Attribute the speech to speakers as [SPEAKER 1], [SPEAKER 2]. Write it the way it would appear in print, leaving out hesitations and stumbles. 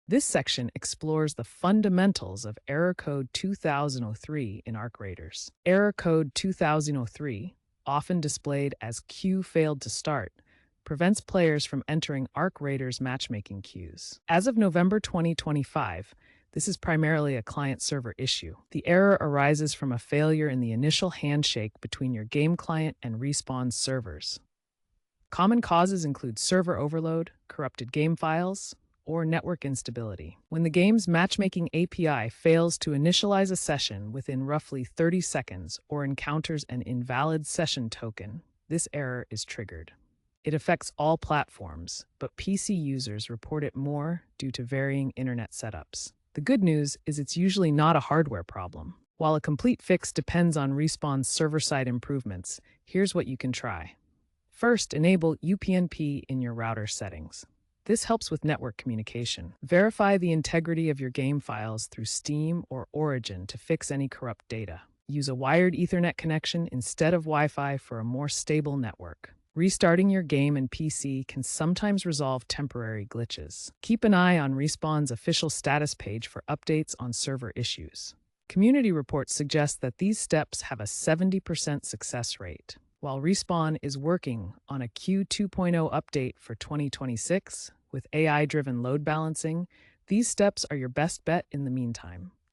[SPEAKER 1] This section explores the fundamentals of error code 2003 in ARC Raiders. Error code 2003, often displayed as queue failed to start, prevents players from entering ARC Raiders matchmaking queues. As of November 2025, this is primarily a client-server issue. The error arises from a failure in the initial handshake between your game client and Respawn's servers. Common causes include server overload, corrupted game files, or network instability. When the game's matchmaking API fails to initialize a session within roughly 30 seconds or encounters an invalid session token, this error is triggered. It affects all platforms, but PC users report it more due to varying internet setups. The good news is it's usually not a hardware problem. While a complete fix depends on Respawn's server-side improvements, here's what you can try. First, enable UPnP in your router settings. This helps with network communication. Verify the integrity of your game files through Steam or Origin to fix any corrupt data. Use a wired Ethernet connection instead of Wi-Fi for a more stable network. Restarting your game and PC can sometimes resolve temporary glitches. Keep an eye on Respawn's official status page for updates on server issues. Community reports suggest that these steps have a 70% success rate. While Respawn is working on a Q 2.0 update for 2026 with AI-driven load balancing, these steps are your best bet in the meantime.